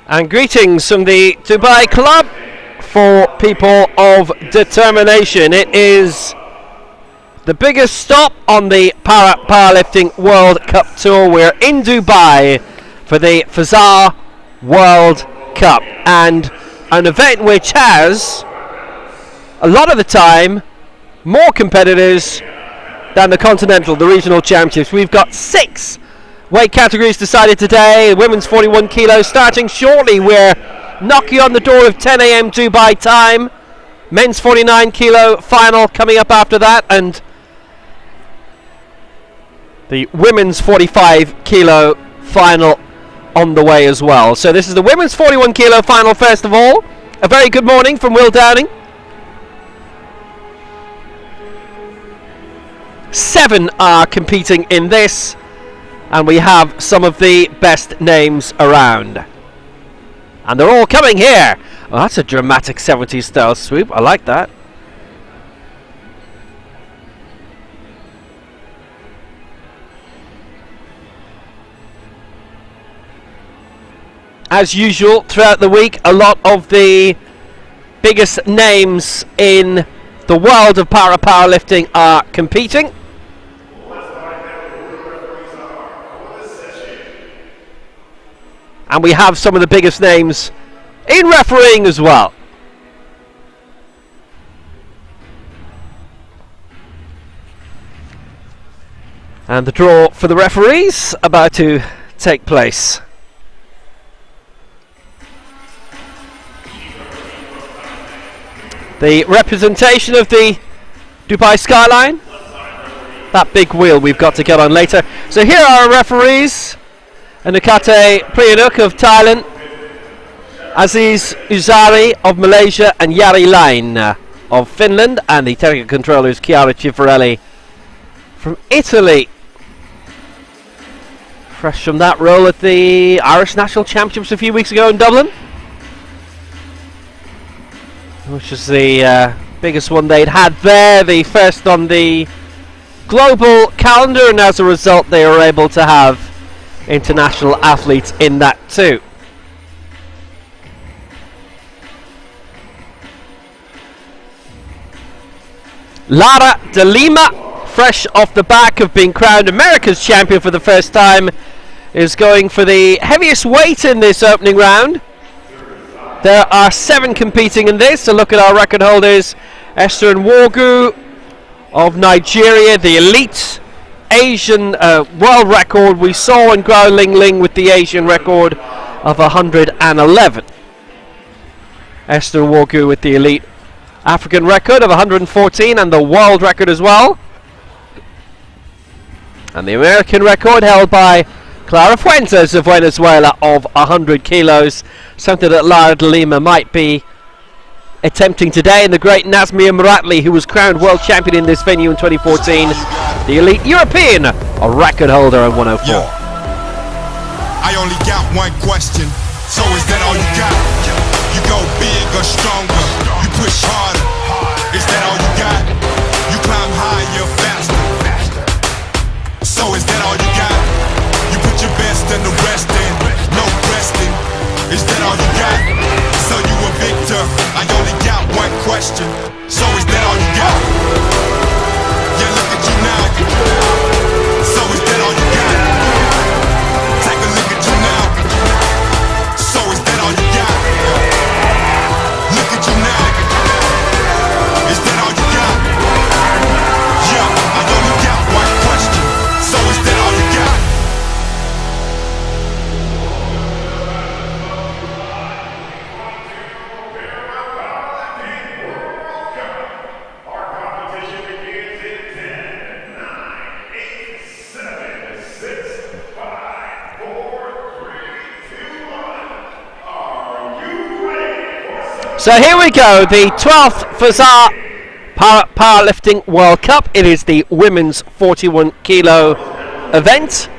And greetings from the Dubai Club for people of determination. It is the biggest stop on the Powerlifting World Cup Tour. We're in Dubai for the Fazza World Cup, and an event which has, a lot of the time, more competitors than the Continental, the Regional Championships. We've got 6 weight categories decided today. Women's 41 kilos starting shortly. We're knocking on the door of 10 a.m. Dubai time. Men's 49 kilo final coming up after that, and the women's 45 kilo final on the way as well. So this is the women's 41 kilo final first of all. A very good morning from Will Downing. 7 are competing in this, and we have some of the best names around. And they're all coming here. Oh, that's a dramatic 70s style swoop. I like that. As usual, throughout the week, a lot of the biggest names in the world of powerlifting are competing. And we have some of the biggest names in refereeing as well. And the draw for the referees about to take place. The representation of the Dubai skyline. That big wheel we've got to get on later. So here are our referees. Anukate Priyanuk of Thailand, Aziz Uzari of Malaysia, and Yari Lain of Finland, and the technical controller is Chiara Cifarelli from Italy. Fresh from that role at the Irish National Championships a few weeks ago in Dublin, which is the biggest one they'd had there, the first on the global calendar, and as a result they were able to have international athletes in that too. Lara de Lima, fresh off the back of being crowned America's champion for the first time, is going for the heaviest weight in this opening round. There are 7 competing in this. So look at our record holders. Esther Nwogu of Nigeria, the elite Asian world record we saw in Grau Ling Ling with the Asian record of 111. Esther Nwogu with the elite African record of 114 and the world record as well. And the American record held by Clara Fuentes of Venezuela of 100 kilos. Something that Lara de Lima might be attempting today, and the great Nazmia Muratli, who was crowned world champion in this venue in 2014, the elite European, a record holder of 104. Yo, I only got one question, so is that all you got? You go big or stronger, you push harder, is that all you got? You climb higher, faster, so is that all you got? You put your best in the rest in, no resting, is that all you got? So you a victor, I only got one question, so is that all you got? Yeah, look at you now, so is that all you got? Take a look at you now, so is that all you got? Look at you now, is that all you got? Yeah, I only got one question, so is that all you got? So here we go, the 12th Fazza Powerlifting World Cup. It is the women's 41 kilo event.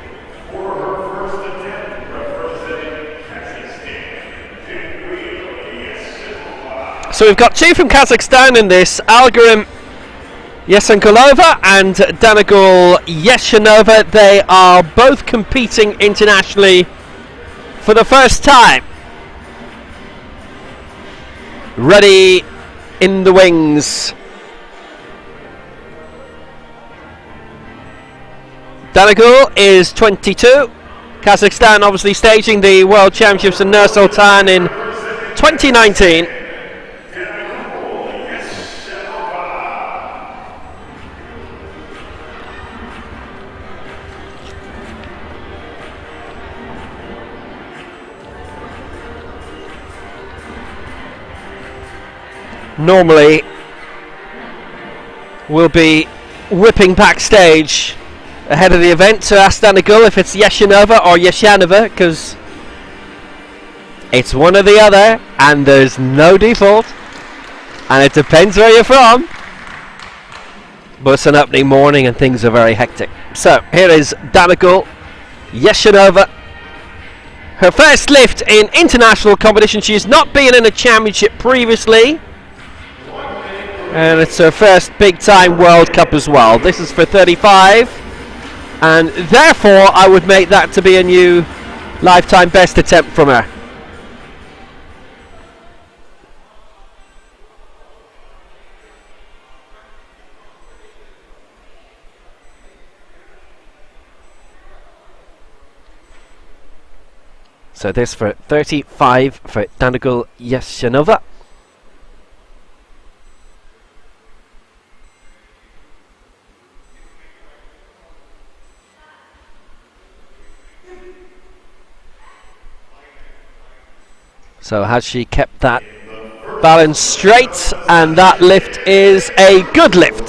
So we've got 2 from Kazakhstan in this, Algarim Yesenkolova and Danagul Yeshanova. They are both competing internationally for the first time. ready in the wings. Danagul is 22. Kazakhstan obviously staging the World Championships in Nur Sultan in 2019. Normally we'll be whipping backstage ahead of the event to ask Danagul if it's Yeshanova or Yeshanova, because it's one or the other and there's no default, and it depends where you're from. But it's an opening morning and things are very hectic. So here is Danagul Yeshanova. Her first lift in international competition. She's not been in a championship previously, and it's her first big time World Cup as well. This is for 35, and therefore I would make that to be a new lifetime best attempt from her. So this for 35 for Danagul Yeshanova. So has she kept that balance straight? And that lift is a good lift.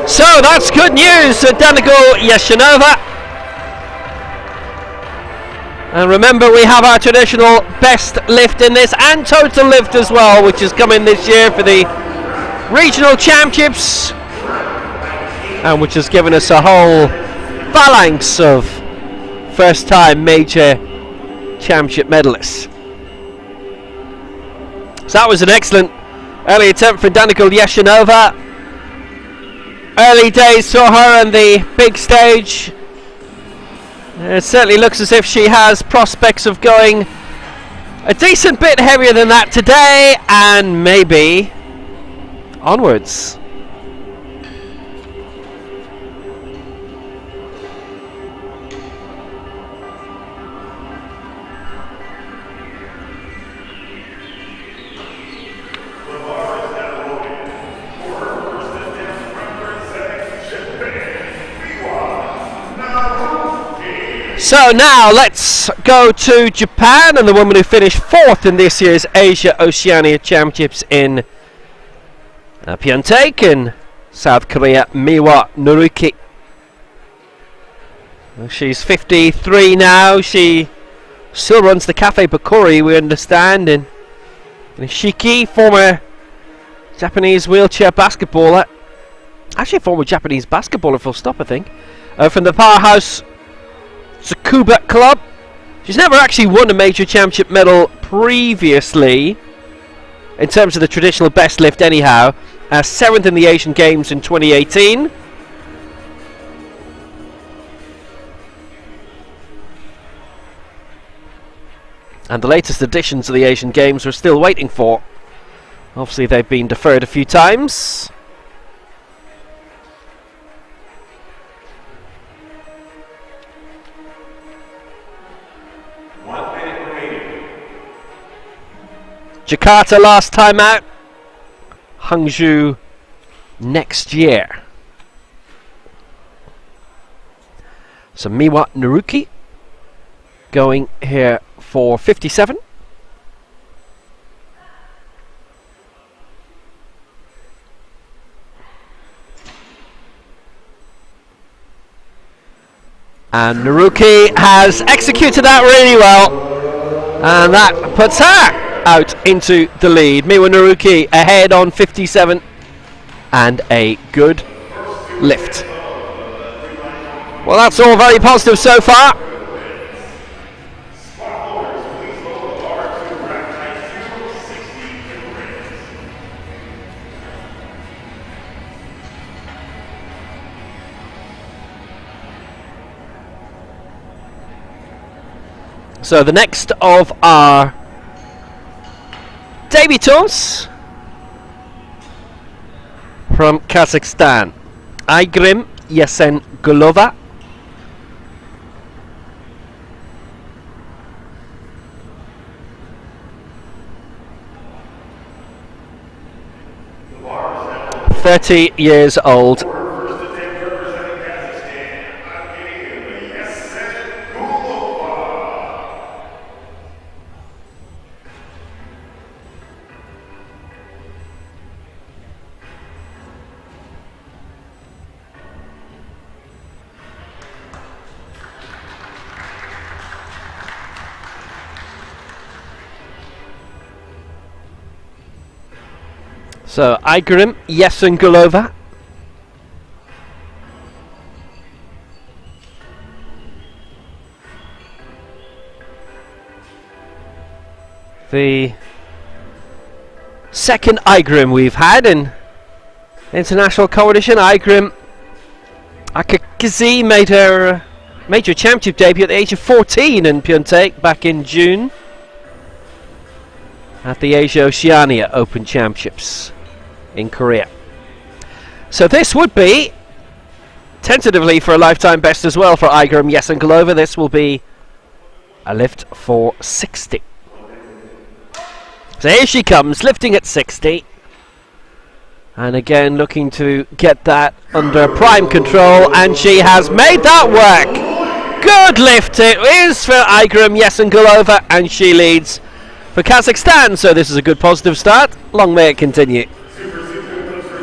So that's good news for Danagul Yeshanova. And remember, we have our traditional best lift in this and total lift as well, which is coming this year for the regional championships, and which has given us a whole phalanx of first time major championship medalists. So that was an excellent early attempt for Danagul Yeshanova. Early days saw her on the big stage. It certainly looks as if she has prospects of going a decent bit heavier than that today, and maybe onwards. So now let's go to Japan, and the woman who finished 4th in this year's Asia Oceania Championships in Pyeongtaek in South Korea, Miwa Naruki. She's 53 now. She still runs the Cafe Bakuri, we understand, in Shiki, former Japanese wheelchair basketballer. Actually a former Japanese basketballer, full stop, I think. From the powerhouse Tsukuba Club. She's never actually won a major championship medal previously in terms of the traditional best lift anyhow. 7th in the Asian Games in 2018. And the latest additions to the Asian Games we're still waiting for. Obviously they've been deferred a few times. Jakarta last time out. Hangzhou next year. So Miwa Naruki going here for 57. And Naruki has executed that really well, and that puts her out into the lead. Miwa Naruki ahead on 57, and a good lift. Well, that's all very positive so far. So the next of our debutants from Kazakhstan. Aygrim Yesengulova. .30 years old. So, Aygrim Yesengulova. The second Aygrim we've had in international competition. Aygrim Akakazi made her major championship debut at the age of 14 in Pyeongtaek back in June at the Asia Oceania Open Championships in Korea. So this would be tentatively for a lifetime best as well for Aygrim Yesengulova. This will be a lift for 60. So here she comes, lifting at 60. And again looking to get that under prime control, and she has made that work. Good lift it is for Aygrim Yesengulova, and she leads for Kazakhstan. So this is a good positive start. Long may it continue.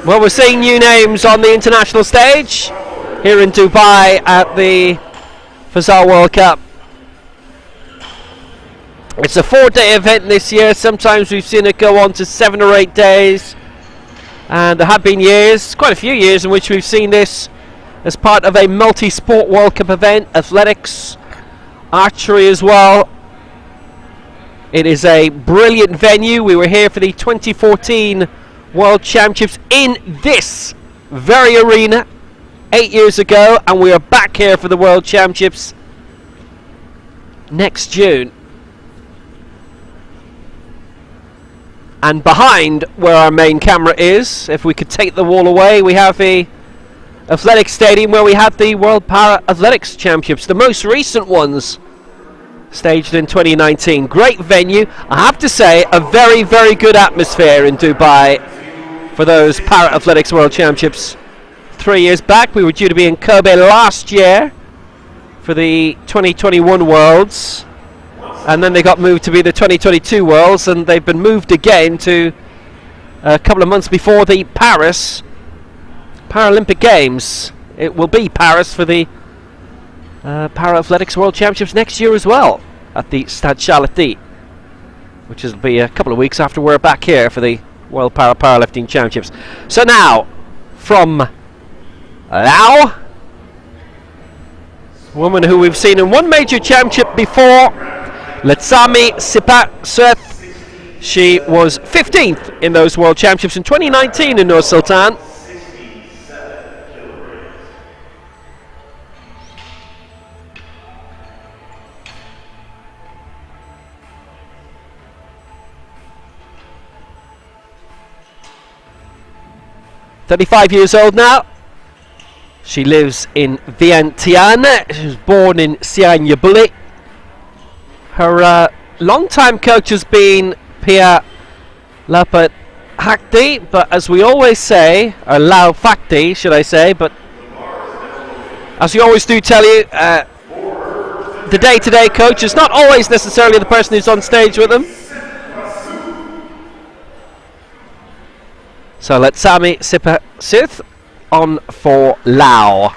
Well, we're seeing new names on the international stage here in Dubai at the Fazza World Cup. It's a 4-day event this year. Sometimes we've seen it go on to 7 or 8 days. And there have been years, quite a few years, in which we've seen this as part of a multi-sport World Cup event. Athletics, archery as well. It is a brilliant venue. We were here for the 2014 World Championships in this very arena 8 years ago, and we are back here for the World Championships next June. And behind where our main camera is, if we could take the wall away, we have the Athletics Stadium where we had the World Para Athletics Championships, the most recent ones staged in 2019. Great venue. I have to say, a very, very good atmosphere in Dubai for those Para Athletics World Championships 3 years back. We were due to be in Kobe last year for the 2021 Worlds, and then they got moved to be the 2022 Worlds, and they've been moved again to a couple of months before the Paris Paralympic Games. It will be Paris for the Para Athletics World Championships next year as well at the Stade Charletti, which will be a couple of weeks after we're back here for the World Powerlifting Championships. So now, from Laos, a woman who we've seen in one major championship before, Letsami Sipaseth. She was 15th in those World Championships in 2019 in Nur Sultan. .35 years old now. She lives in Vientiane. She was born in Sianyabuli. Her long-time coach has been Pia Lapat Hakti, but as we always say, or Lau Fakti, should I say, but as we always do tell you, the day-to-day coach is not always necessarily the person who's on stage with them. So let's Sami Sipasith on for Lao.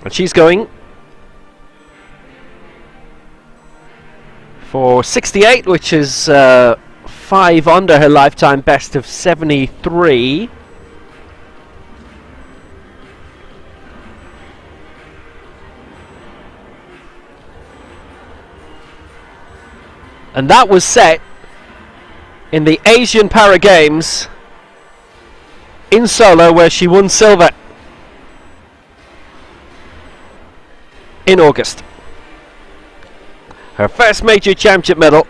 And she's going for 68, which is 5 under her lifetime best of 73. And that was set in the Asian Para Games in Seoul, where she won silver in August. Her first major championship medal.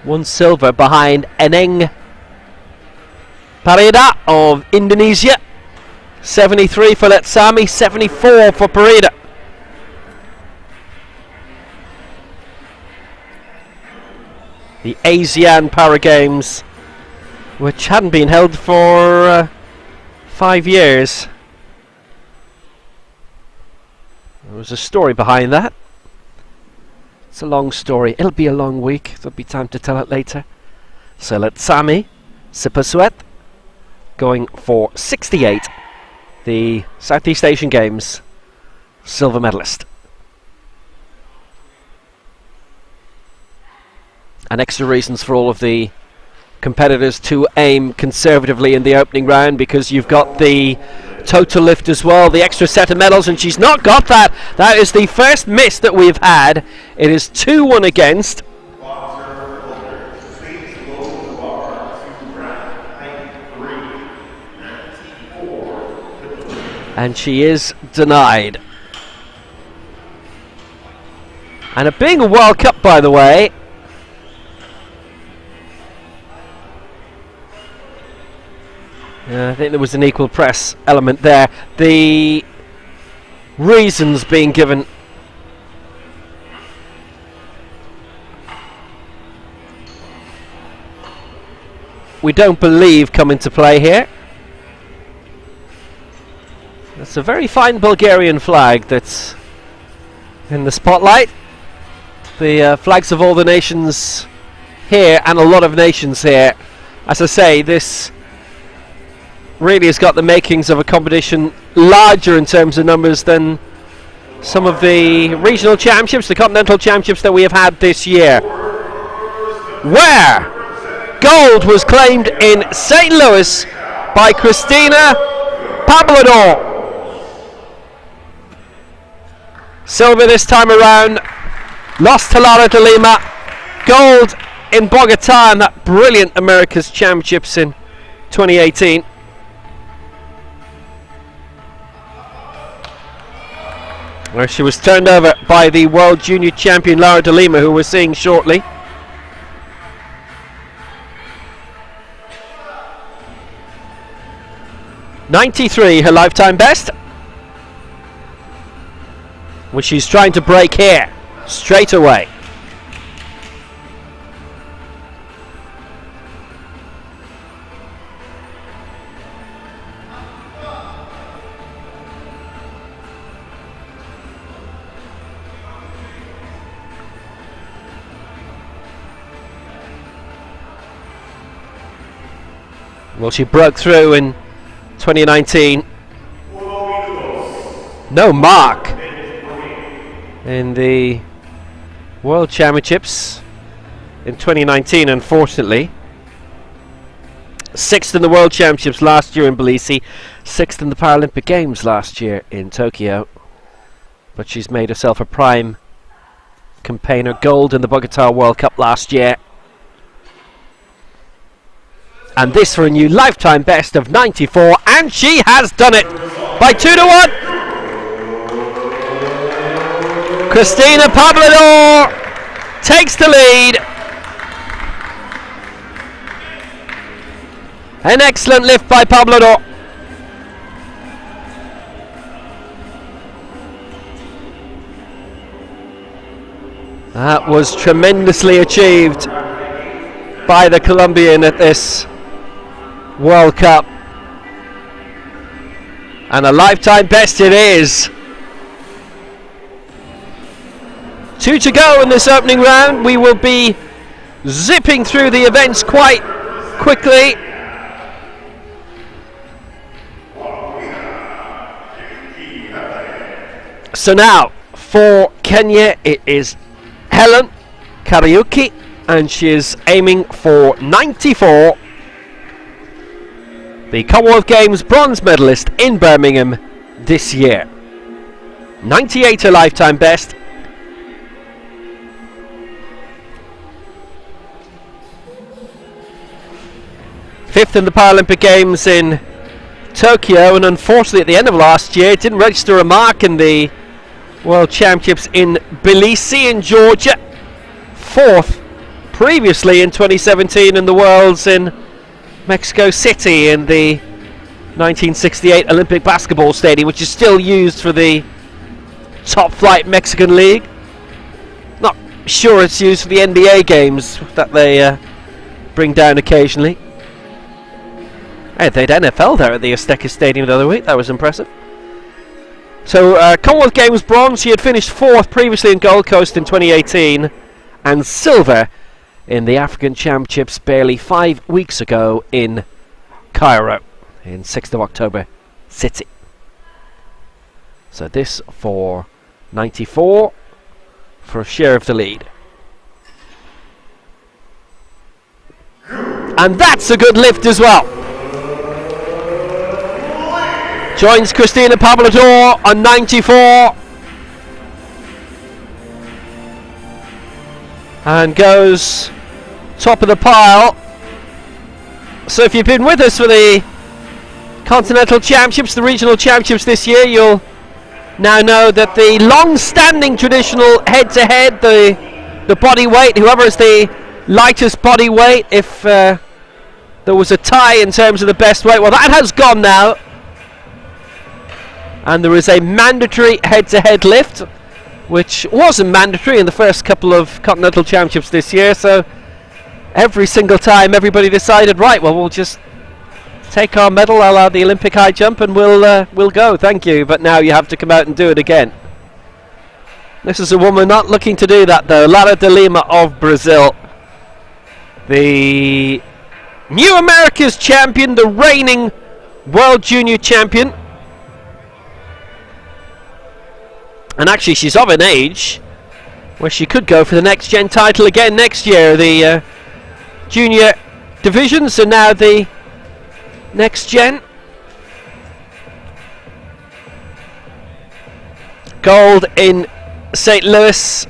One silver behind Eneng Parida of Indonesia. 73 for Letsami, 74 for Parida. The ASEAN Para Games, which hadn't been held for 5 years. There was a story behind that. It's a long story. It'll be a long week. There'll be time to tell it later. So Letsami Sipasuet going for 68. The Southeast Asian Games silver medalist. And extra reasons for all of the competitors to aim conservatively in the opening round, because you've got the total lift as well, the extra set of medals, and she's not got that. That is the first miss that we've had. It is 2-1 against. And she is denied. And it being a World Cup, by the way, I think there was an equal press element there. The reasons being given we don't believe come into play here. It's a very fine Bulgarian flag that's in the spotlight. The flags of all the nations here, and a lot of nations here. As I say, this really has got the makings of a competition larger in terms of numbers than some of the regional championships, the continental championships that we have had this year, where gold was claimed in St. Louis by Christina Pablador. Silver this time around, lost to Lara de Lima. Gold in Bogota and that brilliant America's Championships in 2018. Where she was turned over by the World Junior Champion Lara de Lima, who we're seeing shortly. .93, her lifetime best, which she's trying to break here straight away. Well, she broke through in 2019. No mark in the World Championships in 2019, unfortunately. 6th in the World Championships last year in Tbilisi, 6th in the Paralympic Games last year in Tokyo. But she's made herself a prime campaigner. Gold in the Bogota World Cup last year. And this for a new lifetime best of 94, and she has done it by 2-1. Christina Pablador takes the lead. An excellent lift by Pablador. That was tremendously achieved by the Colombian at this World Cup, and a lifetime best it is. 2 to go in this opening round. We will be zipping through the events quite quickly. So now for Kenya it is Helen Kariuki, and she is aiming for 94. The Commonwealth Games bronze medalist in Birmingham this year. 98 her lifetime best. Fifth in the Paralympic Games in Tokyo, and unfortunately at the end of last year didn't register a mark in the World Championships in Tbilisi in Georgia. 4th previously in 2017 in the Worlds in Mexico City in the 1968 Olympic Basketball Stadium, which is still used for the top flight Mexican League. Not sure it's used for the NBA games that they bring down occasionally. Hey, they had NFL there at the Azteca Stadium the other week. That was impressive. So Commonwealth Games bronze. She had finished 4th previously in Gold Coast in 2018 and silver in the African Championships barely 5 weeks ago in Cairo in 6th of October City. So this for 94 for a share of the lead. And that's a good lift as well. Joins Christina Pablador on 94 and goes top of the pile. So if you've been with us for the Continental Championships, the Regional Championships this year, you'll now know that the long-standing traditional head-to-head, the body weight, whoever is the lightest body weight, if there was a tie in terms of the best weight, well, that has gone now. And there is a mandatory head-to-head lift, which wasn't mandatory in the first couple of Continental Championships this year. So every single time everybody decided, right, well, we'll just take our medal a la the Olympic high jump and we'll go, thank you. But now you have to come out and do it again. This is a woman not looking to do that, though. Lara de Lima of Brazil, the new America's champion, the reigning World Junior champion. And actually she's of an age where she could go for the next gen title again next year. The junior divisions are now the next gen. Gold in St. Louis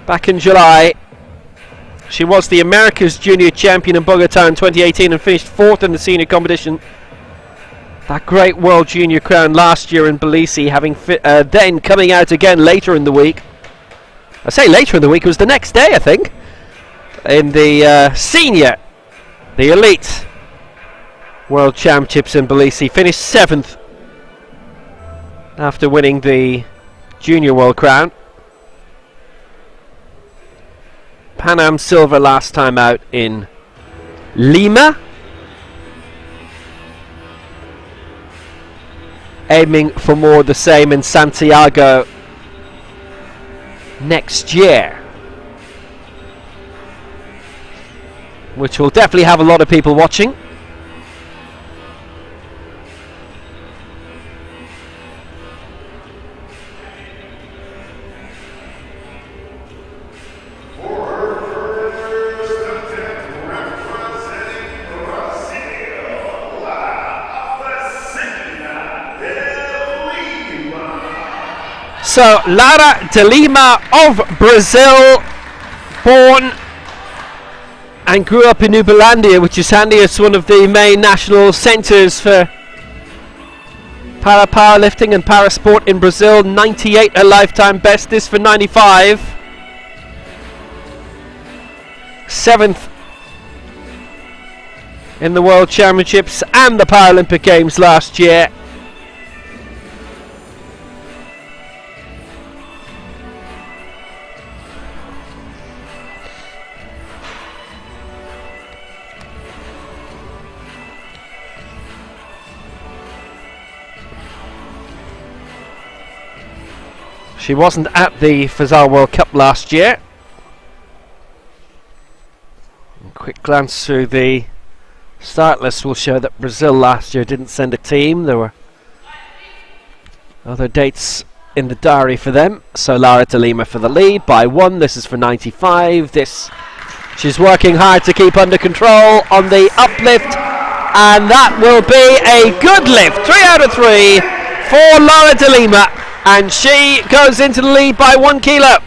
back in July. She was the America's junior champion in Bogota in 2018 and finished 4th in the senior competition. That great World Junior crown last year in Tbilisi, having then coming out again later in the week. I say later in the week, it was the next day, I think, in the senior, the elite World Championships in Tbilisi. Finished 7th after winning the Junior World crown. Pan Am silver last time out in Lima. Aiming for more of the same in Santiago next year, which will definitely have a lot of people watching. So Lara de Lima of Brazil, born and grew up in Uberlândia, which is handy. It's one of the main national centres for powerlifting and parasport in Brazil. 98 a lifetime best, this for 95. 7th in the World Championships and the Paralympic Games last year. She wasn't at the Fazza World Cup last year. A quick glance through the start list will show that Brazil last year didn't send a team. There were other dates in the diary for them. So Lara de Lima for the lead by 1. This is for 95. She's working hard to keep under control on the uplift, and that will be a good lift. 3 out of 3 for Lara de Lima. And she goes into the lead by 1 kilo,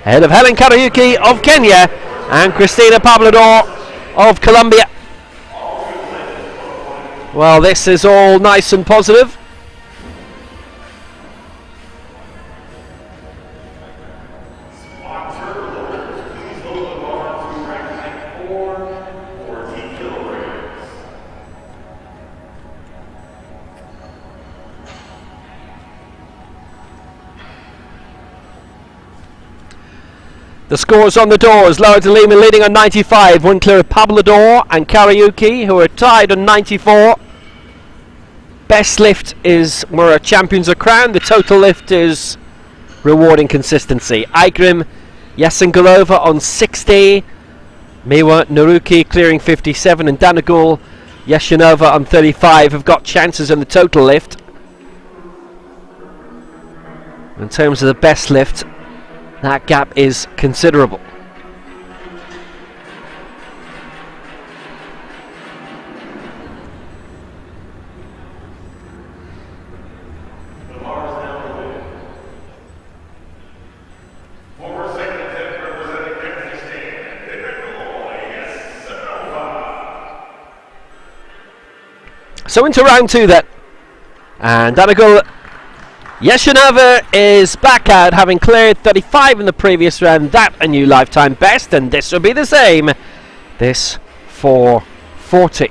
ahead of Helen Karayuki of Kenya and Christina Pablador of Colombia. Well, this is all nice and positive. The scores on the doors: Laura de Lima leading on 95, one clear of Pablador and Karaoke, who are tied on 94. Best lift is where champions are crowned. The total lift is rewarding consistency. Igrim Yasengalova on 60, Miwa Naruki clearing 57, and Danagul Yashinova on 35 have got chances in the total lift. In terms of the best lift, that gap is considerable. So into round two then, and Danagul Yashinova is back out, having cleared 35 in the previous round. That a new lifetime best, and this will be the same. This for 40.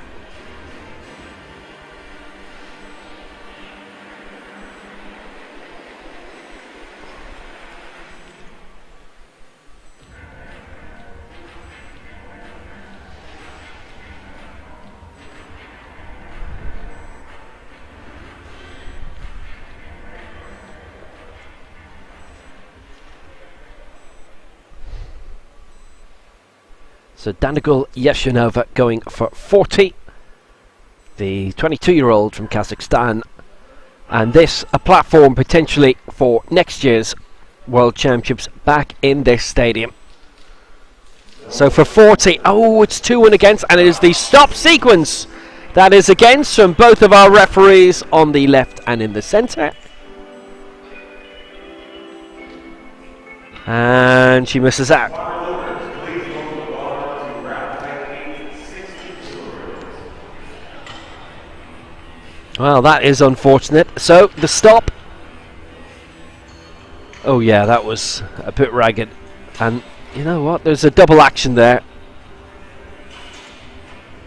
So Danagul Yashinova going for 40, the 22-year-old from Kazakhstan, and this a platform potentially for next year's World Championships back in this stadium. So for 40, oh, it's 2-1 against, and it is the stop sequence that is against from both of our referees on the left and in the centre. And she misses out. Well, that is unfortunate. So, the stop. Oh yeah, that was a bit ragged. And you know what? There's a double action there.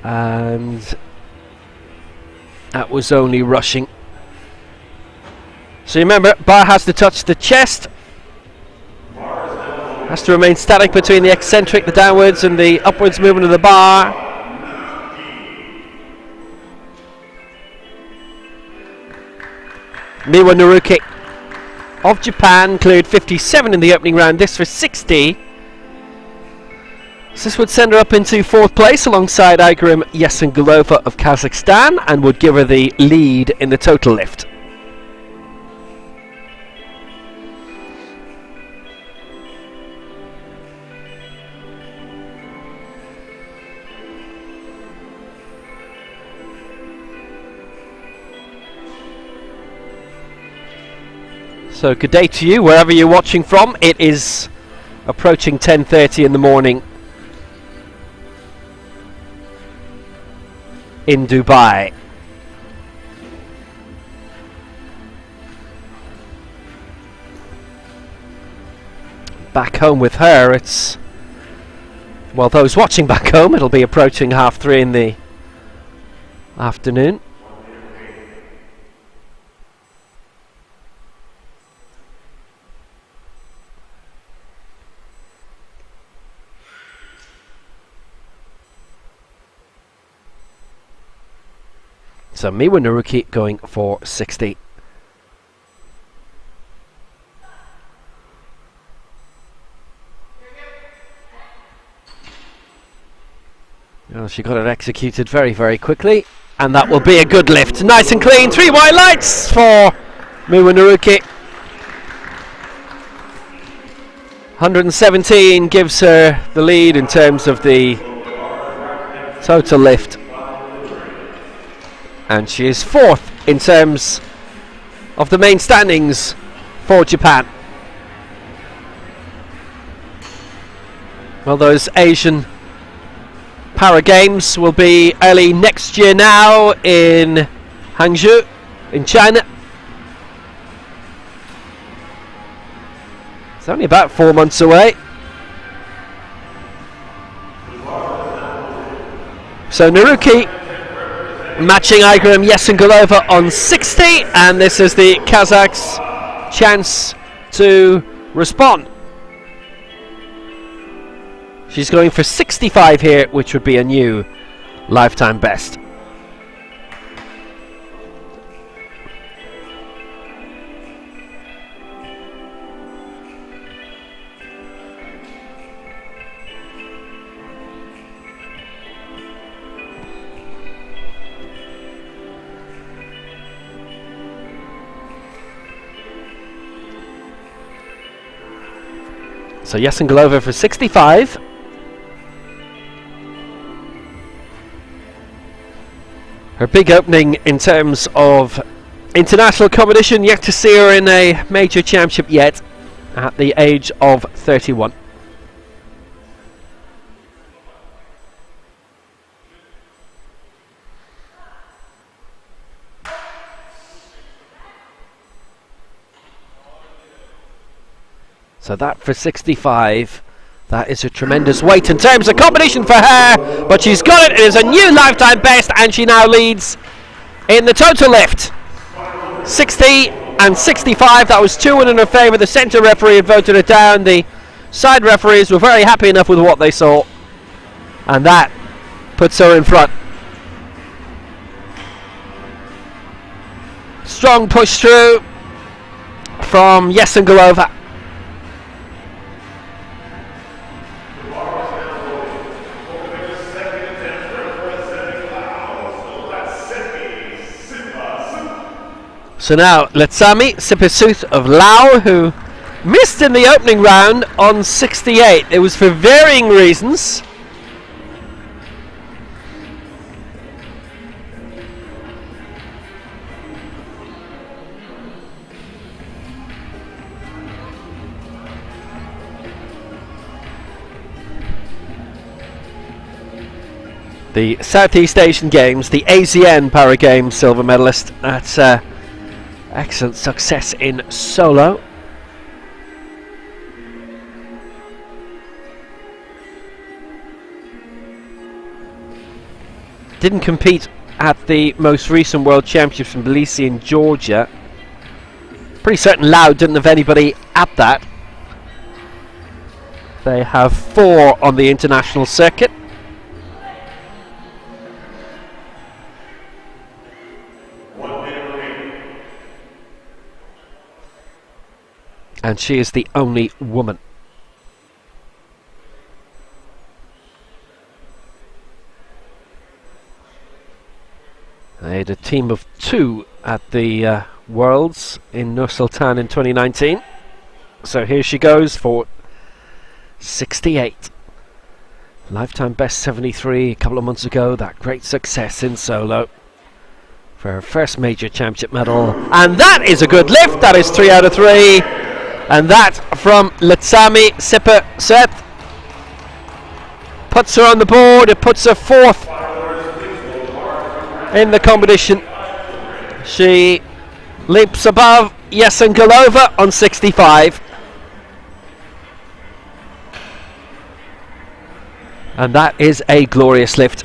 And that was only rushing. So remember, bar has to touch the chest. Has to remain static between the eccentric, the downwards, and the upwards movement of the bar. Miwa Naruki of Japan cleared 57 in the opening round, this for 60. So this would send her up into fourth place alongside Igrim Yasengalova of Kazakhstan, and would give her the lead in the total lift. So good day to you, wherever you're watching from. It is approaching 10:30 in the morning in Dubai. Back home with her, it's, well, those watching back home, it'll be approaching 3:30 in the afternoon. So Miwa Naruki going for 60. Well, she got it executed very, very quickly, and that will be a good lift. Nice and clean. 3 white lights for Miwa Naruki. 117 gives her the lead in terms of the total lift. And she is fourth in terms of the main standings for Japan. Well, those Asian Para Games will be early next year now in Hangzhou in China. It's only about 4 months away. So Naruki matching Igram Yesengulova on 60, and this is the Kazakhs' chance to respond. She's going for 65 here, which would be a new lifetime best. So Yesengulova for 65. Her big opening in terms of international competition, yet to see her in a major championship yet at the age of 31. So that for 65, that is a tremendous weight in terms of competition for her, but she's got it. It is a new lifetime best, and she now leads in the total lift. 60 and 65, that was 2 in her favour. The centre referee had voted it down. The side referees were very happy enough with what they saw, and that puts her in front. Strong push through from Yesengulova. So now Letsami Sipasuth of Laos, who missed in the opening round on 68. It was for varying reasons. The Southeast Asian Games, the ASEAN Para Games silver medalist. That's excellent success in solo. Didn't compete at the most recent World Championships in Tbilisi in Georgia. Pretty certain Laos didn't have anybody at that. They have 4 on the international circuit. And she is the only woman. They had a team of 2 at the Worlds in Nur Sultan in 2019. So here she goes for 68. Lifetime best 73 a couple of months ago. That great success in solo for her first major championship medal. And that is a good lift. That is 3 out of 3. And that from Letsami Sipasuth puts her on the board. It puts her 4th in the competition. She leaps above Yesengulova on 65. And that is a glorious lift.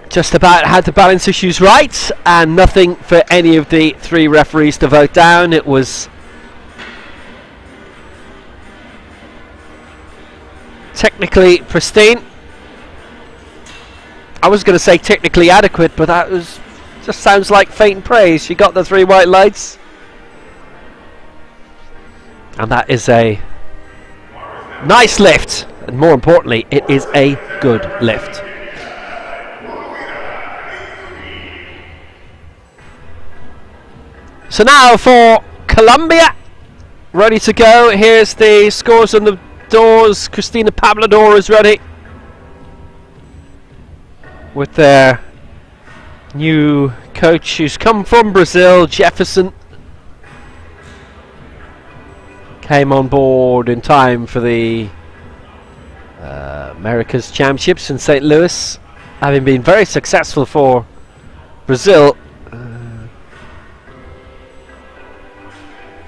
Just about had the balance issues right, and nothing for any of the 3 referees to vote down. It was technically pristine. I was going to say technically adequate, but that was just sounds like faint praise. She got the 3 white lights, and that is a nice lift, and more importantly, it is a good lift. So now for Colombia, ready to go. Here's the scores on the doors. Cristina Pablador is ready with their new coach who's come from Brazil, Jefferson. Came on board in time for the America's Championships in St. Louis, having been very successful for Brazil.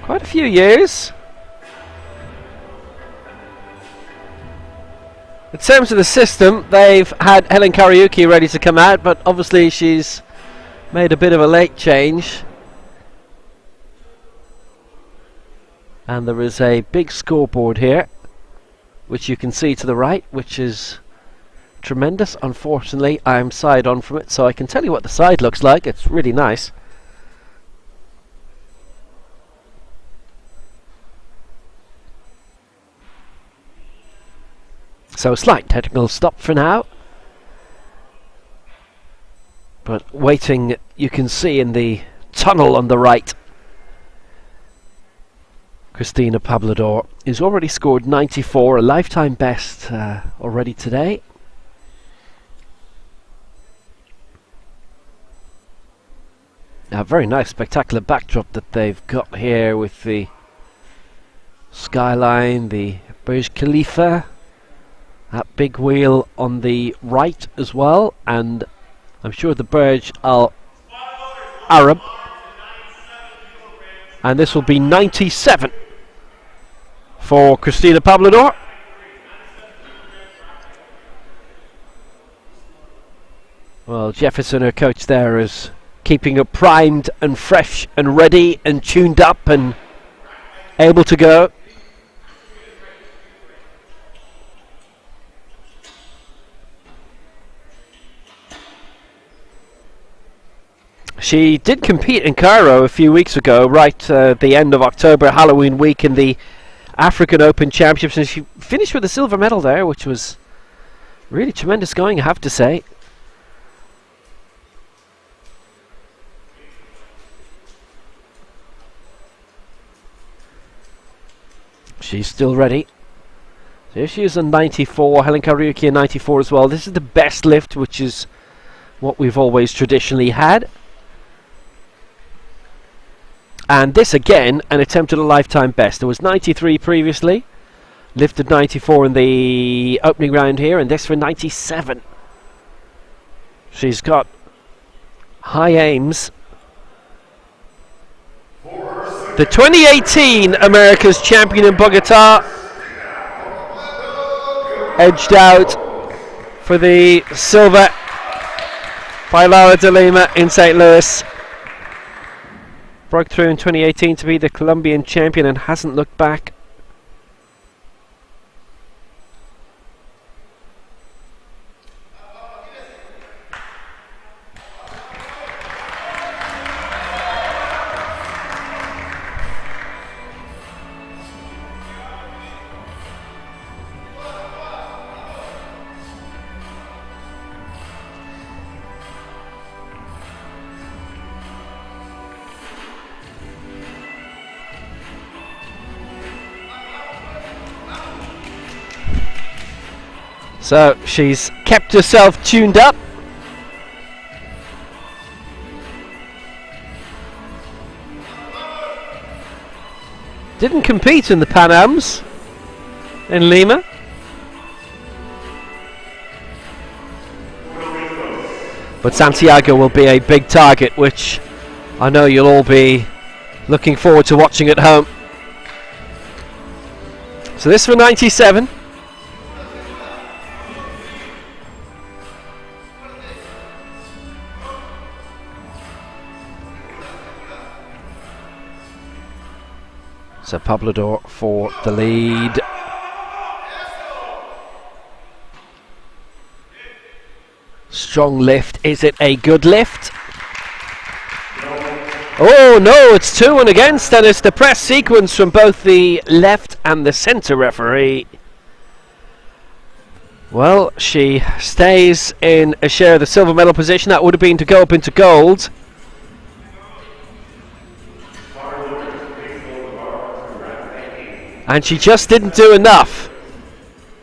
Quite a few years. In terms of the system, they've had Helen Kariuki ready to come out, but obviously she's made a bit of a late change. And there is a big scoreboard here, which you can see to the right, which is tremendous. Unfortunately, I'm side on from it, so I can tell you what the side looks like. It's really nice. So a slight technical stop for now. But waiting, you can see in the tunnel on the right, Cristina Pablador has already scored 94, a lifetime best already today. A very nice, spectacular backdrop that they've got here with the skyline, the Burj Khalifa. That big wheel on the right as well, and I'm sure the Burj Al Arab. And this will be 97 for Cristina Pablador. Well, Jefferson, her coach there, is keeping her primed and fresh and ready and tuned up and able to go. She did compete in Cairo a few weeks ago, right at the end of October, Halloween week, in the African Open Championships, and she finished with a silver medal there, which was really tremendous going, I have to say. She's still ready. So she is on 94, Helen Kariuki on 94 as well. This is the best lift, which is what we've always traditionally had. And this again, an attempt at a lifetime best. There was 93 previously, lifted 94 in the opening round here, and this for 97. She's got high aims. The 2018 America's champion in Bogota edged out for the silver by Laura de Lima in St. Louis. Broke through in 2018 to be the Colombian champion and hasn't looked back. So she's kept herself tuned up. Didn't compete in the Pan Ams in Lima. But Santiago will be a big target, which I know you'll all be looking forward to watching at home. So this for 97. So Pablador for the lead. Strong lift. Is it a good lift? Oh no, it's 2-1 against, and it's the press sequence from both the left and the centre referee. Well, she stays in a share of the silver medal position. That would have been to go up into gold. And she just didn't do enough.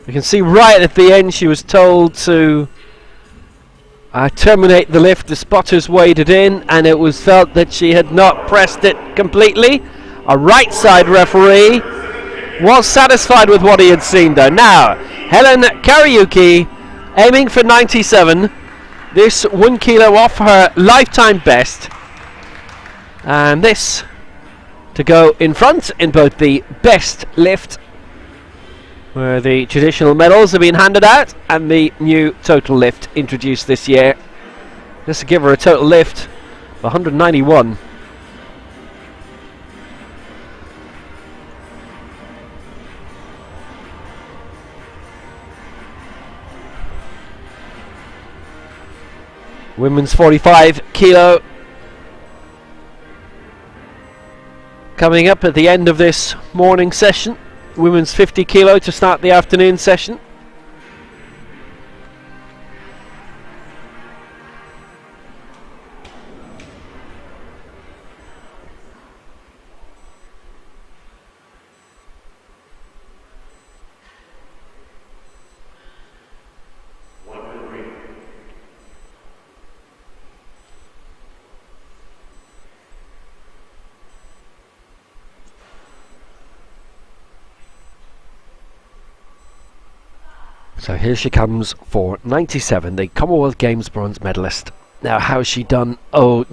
You can see right at the end she was told to terminate the lift. The spotters waded in and it was felt that she had not pressed it completely. A right side referee was satisfied with what he had seen though. Now, Helen Kariuki aiming for 97. This 1 kilo off her lifetime best. And this to go in front in both the best lift, where the traditional medals have been handed out, and the new total lift introduced this year. This will give her a total lift of 191. Women's 45 kilo coming up at the end of this morning session. Women's 50 kilo to start the afternoon session. So here she comes for 97, the Commonwealth Games bronze medalist. Now, how's she done? Oh,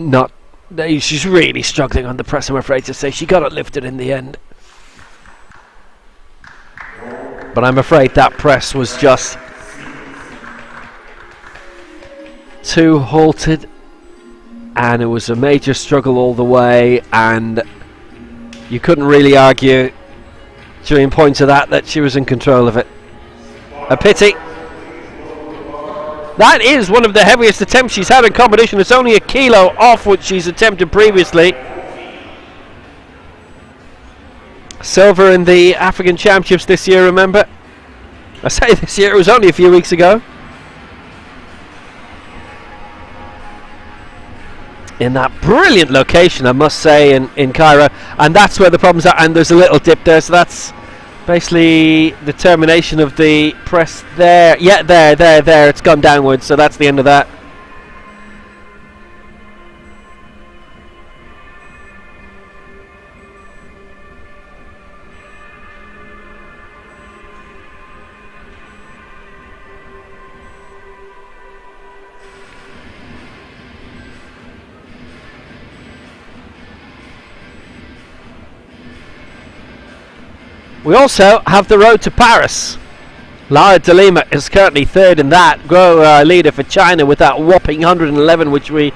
she's really struggling on the press, I'm afraid to say. She got it lifted in the end. But I'm afraid that press was just too halted, and it was a major struggle all the way, and you couldn't really argue during points of that she was in control of it. A pity. That is one of the heaviest attempts she's had in competition. It's only a kilo off what she's attempted previously. Silver in the African Championships this year, remember? I say this year, it was only a few weeks ago. In that brilliant location, I must say, in Cairo. And that's where the problems are. And there's a little dip there, so that's basically the termination of the press there. Yeah, there. It's gone downwards, so that's the end of that. We also have the road to Paris. Lara de Lima is currently third in that. Grow leader for China with that whopping 111, which we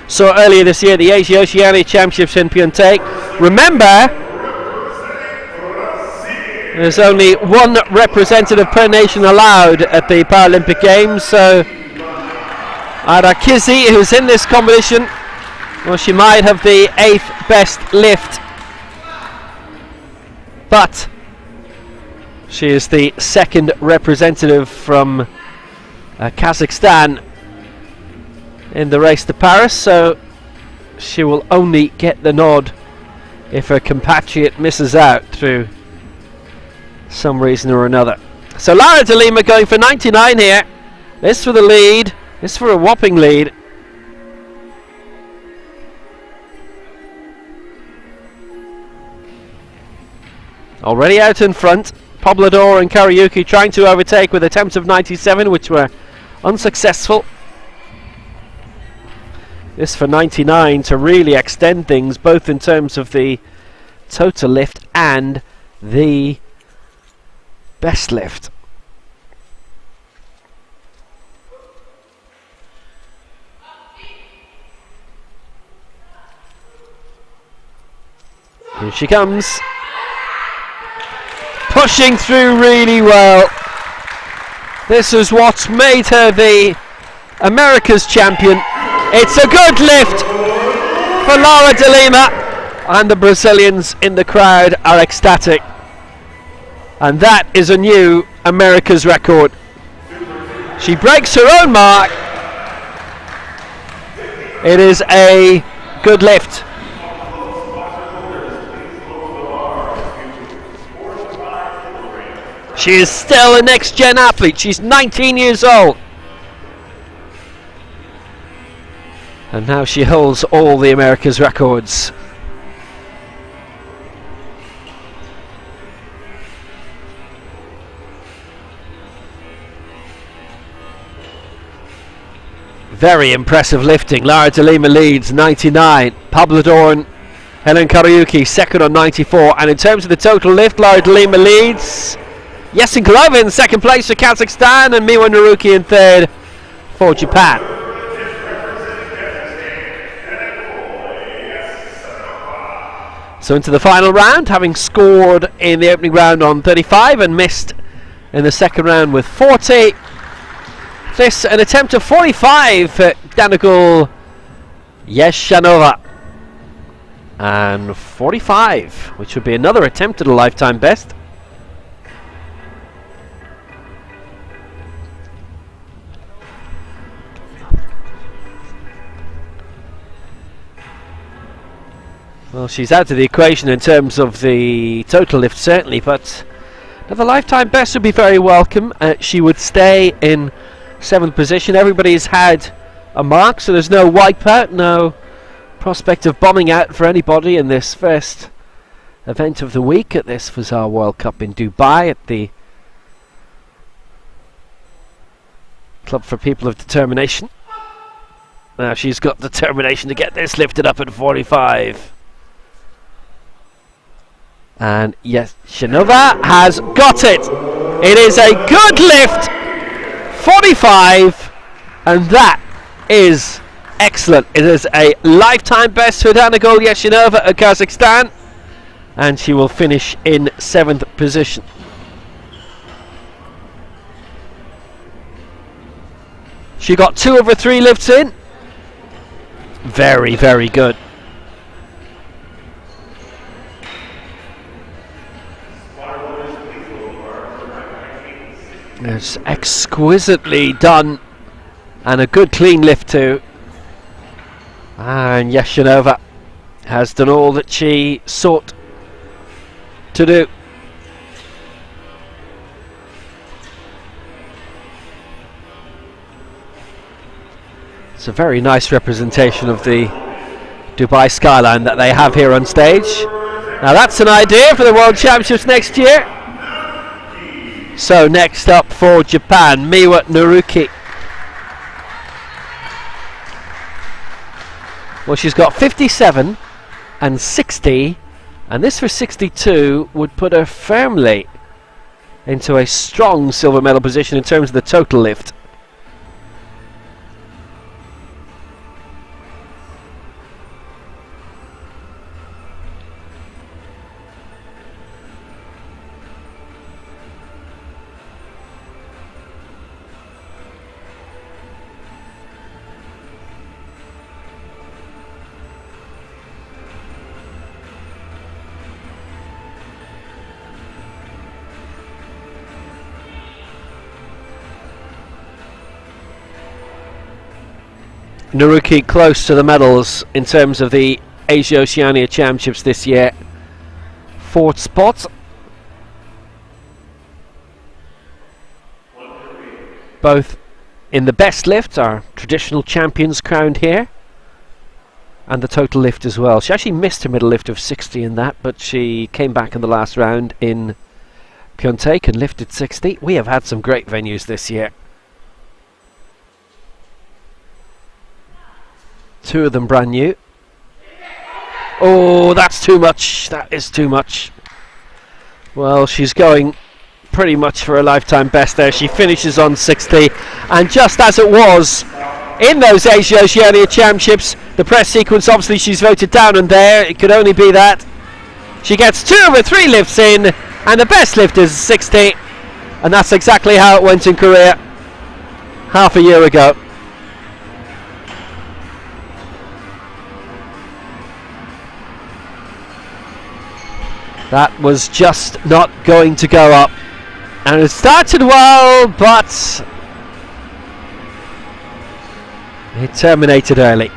saw earlier this year, the Asia Oceania Championships in Pyeongtaek. Remember, there's only one representative per nation allowed at the Paralympic Games. So Arakizi, who's in this competition, well, she might have the 8th best lift, but she is the second representative from Kazakhstan in the race to Paris, so she will only get the nod if her compatriot misses out through some reason or another. So Lara de Lima going for 99 here. This for the lead. This for a whopping lead. Already out in front. Poblador and Kariuki trying to overtake with attempts of 97, which were unsuccessful. This for 99 to really extend things, both in terms of the total lift and the best lift. Here she comes. Pushing through really well. This is what's made her the America's champion. It's a good lift for Lara de Lima, and the Brazilians in the crowd are ecstatic. And that is a new America's record. She breaks her own mark. It is a good lift. She is still a next-gen athlete. She's 19 years old. And now she holds all the America's records. Very impressive lifting. Lara de Lima leads 99. Pablo Dorn, Helen Kariuki second on 94. And in terms of the total lift, Lara de Lima leads. Yasin Kulova in second place for Kazakhstan, and Miwa Naruki in third for Japan. So into the final round, having scored in the opening round on 35 and missed in the second round with 40. This an attempt of 45 for Danikul Yeshanova. And 45, which would be another attempt at a lifetime best. Well, she's out of the equation in terms of the total lift, certainly, but another lifetime best would be very welcome. She would stay in 7th position. Everybody's had a mark, so there's no wipeout, no prospect of bombing out for anybody in this first event of the week at this Fazza World Cup in Dubai at the Club for People of Determination. Now she's got determination to get this lifted up at 45. And yes, Shanova has got it. It is a good lift, 45, and that is excellent. It is a lifetime best for Danikul Yeshanova of Kazakhstan, and she will finish in 7th position. She got 2 of her 3 lifts in. Very, very good. It's exquisitely done, and a good clean lift too. And Yeshanova has done all that she sought to do. It's a very nice representation of the Dubai skyline that they have here on stage. Now that's an idea for the World Championships next year. So next up for Japan, Miwa Naruki. Well, she's got 57 and 60, and this for 62 would put her firmly into a strong silver medal position in terms of the total lift. Naruki close to the medals in terms of the Asia Oceania Championships this year. 4th spot. Both in the best lift, our traditional champions crowned here, and the total lift as well. She actually missed her middle lift of 60 in that, but she came back in the last round in Pyeongtaek and lifted 60. We have had some great venues this year. 2 of them brand new. Oh, that's too much. That is too much. Well, she's going pretty much for a lifetime best there. She finishes on 60, and just as it was in those Asia Oceania Championships, the press sequence, obviously she's voted down, and there it could only be that. She gets 2 of her 3 lifts in, and the best lift is 60, and that's exactly how it went in Korea half a year ago. That was just not going to go up. And it started well, but it terminated early.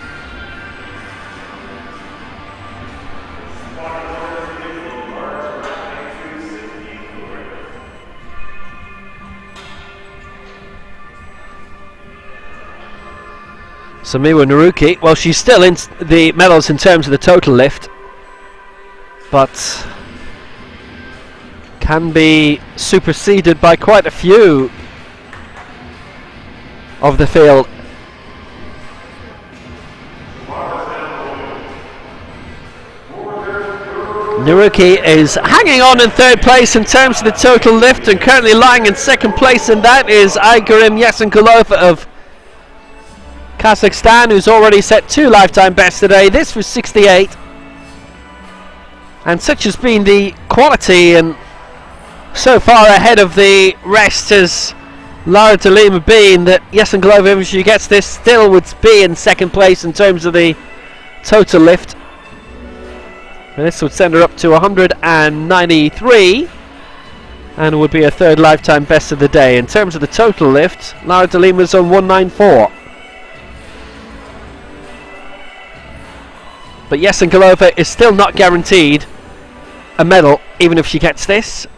So Miwa Naruki, well, she's still in the medals in terms of the total lift, but can be superseded by quite a few of the field. Naruki is hanging on in third place in terms of the total lift, and currently lying in second place, and that is Aygurim Yesenkulova of Kazakhstan, who's already set 2 lifetime bests today. This was 68, and such has been the quality and so far ahead of the rest as Lara de Lima been, that Yesenkulova, if she gets this, still would be in second place in terms of the total lift. And this would send her up to 193 and would be a third lifetime best of the day. In terms of the total lift, Lara de Lima's on 194. But Yesenkulova is still not guaranteed a medal, even if she gets this,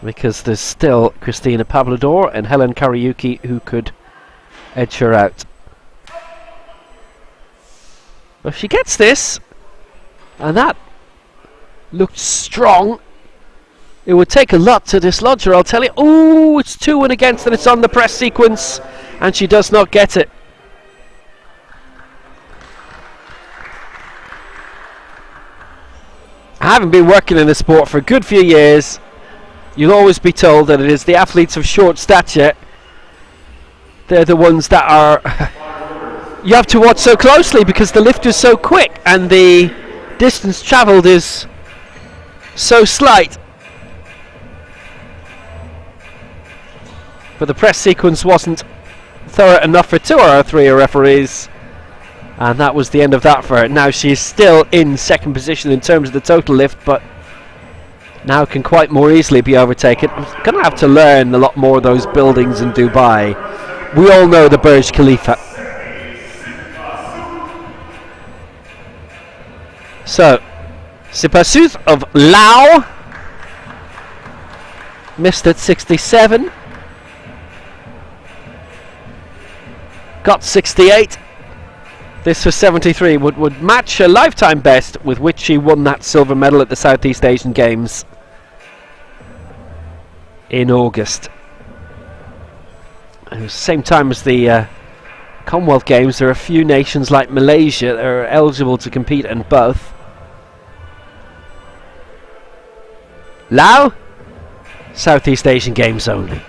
because there's still Christina Pavlidor and Helen Kariuki who could edge her out. If she gets this, and that looked strong, it would take a lot to dislodge her, I'll tell you. Oh, it's 2-1 against, and it's on the press sequence, and she does not get it. Having been working in the sport for a good few years, you'll always be told that it is the athletes of short stature, they're the ones that are you have to watch so closely, because the lift is so quick and the distance travelled is so slight. But the press sequence wasn't thorough enough for 2 out of 3 referees, and that was the end of that for her. Now she is still in second position in terms of the total lift, but now can quite more easily be overtaken. I'm going to have to learn a lot more of those buildings in Dubai. We all know the Burj Khalifa. So, Sipasuth of Laos missed at 67. Got 68. This was 73. Would match a lifetime best with which she won that silver medal at the Southeast Asian Games in August. It was the same time as the Commonwealth Games. There are a few nations like Malaysia that are eligible to compete in both. Laos, Southeast Asian Games only.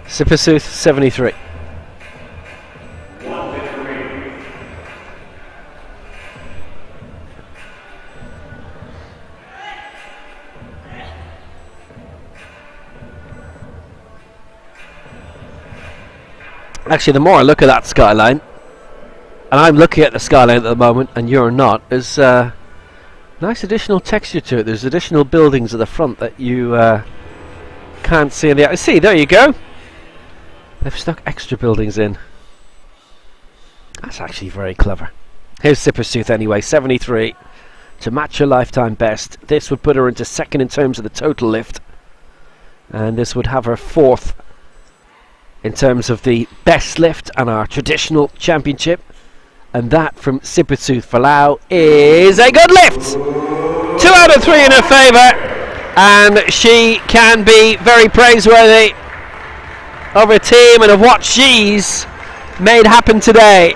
Sipasuth 73. Actually, the more I look at that skyline, and I'm looking at the skyline at the moment and you're not, there's nice additional texture to it. There's additional buildings at the front that you can't see in the... See, there you go. They've stuck extra buildings in. That's actually very clever. Here's Sipasuth anyway, 73 to match her lifetime best. This would put her into second in terms of the total lift, and this would have her fourth in terms of the best lift and our traditional championship. And that from Sipasuth for Laos is a good lift. 2 out of 3 in her favour, and she can be very praiseworthy of her team and of what she's made happen today.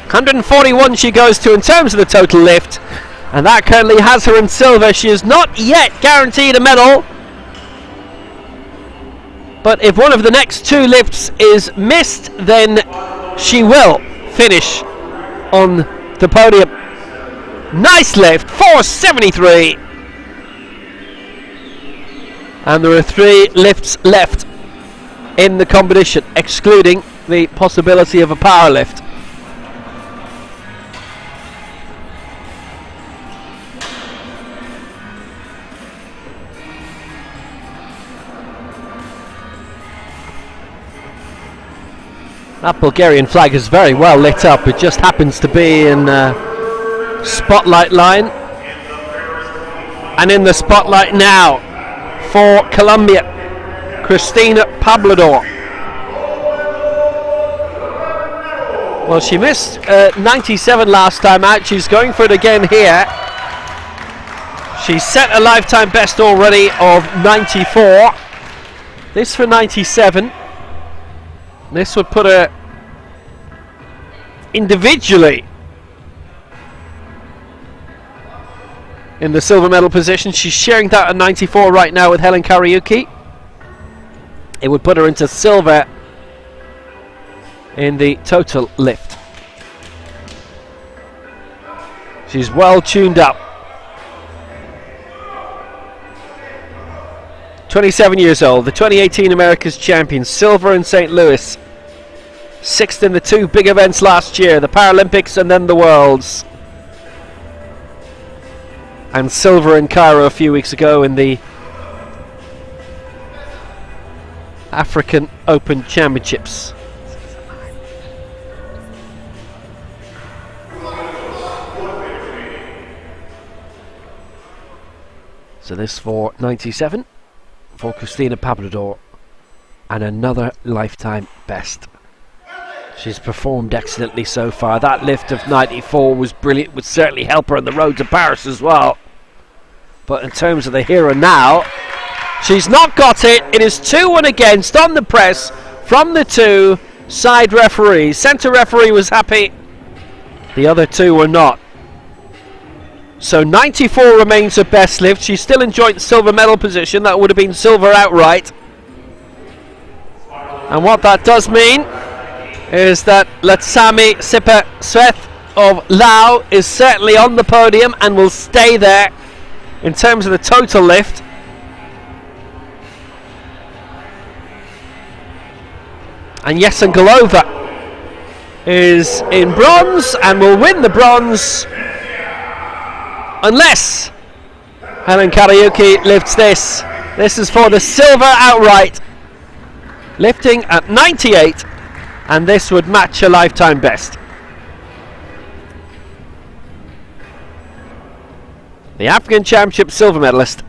141 she goes to in terms of the total lift, and that currently has her in silver. She is not yet guaranteed a medal, but if one of the next 2 lifts is missed, then she will finish on the podium. Nice lift, 473. And there are 3 lifts left in the competition, excluding the possibility of a power lift. That Bulgarian flag is very well lit up. It just happens to be in spotlight line, and in the spotlight now for Colombia, Christina Pablador. Well, she missed 97 last time out. She's going for it again here. She set a lifetime best already of 94. This for 97. This would put her individually in the silver medal position. She's sharing that at 94 right now with Helen Kariuki. It would put her into silver in the total lift. She's well tuned up. 27 years old, the 2018 America's champion, silver in St. Louis, 6th in the two big events last year, the Paralympics and then the Worlds, and silver in Cairo a few weeks ago in the African Open Championships. So this for 97 for Christina Pablador, and another lifetime best. She's performed excellently so far. That lift of 94 was brilliant, would certainly help her on the road to Paris as well. But in terms of the here and now, she's not got it. It is 2-1 against on the press from the two side referees. Centre referee was happy, the other two were not. So 94 remains her best lift. She's still in joint silver medal position. That would have been silver outright. And what that does mean is that Latsami Sipasweth of Laos is certainly on the podium and will stay there in terms of the total lift. And Yesen Golova is in bronze and will win the bronze unless Helen Kariuki lifts this. This is for the silver outright, lifting at 98, and this would match a lifetime best. The African Championship silver medalist.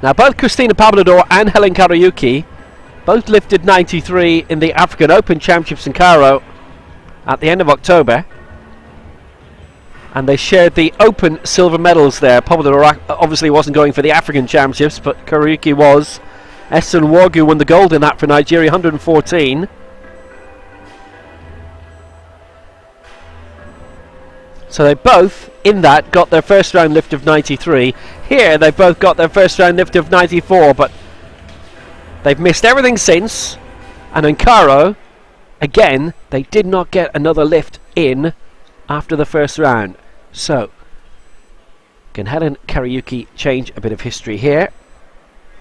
Now both Christina Pablador and Helen Kariuki both lifted 93 in the African Open Championships in Cairo at the end of October, and they shared the Open silver medals there. Pablador obviously wasn't going for the African Championships, but Kariuki was. Essen Wagu won the gold in that for Nigeria, 114. So they both, in that, got their first round lift of 93. Here, they both got their first round lift of 94, but they've missed everything since. And in Cairo, again, they did not get another lift in after the first round. So, can Helen Kariuki change a bit of history here?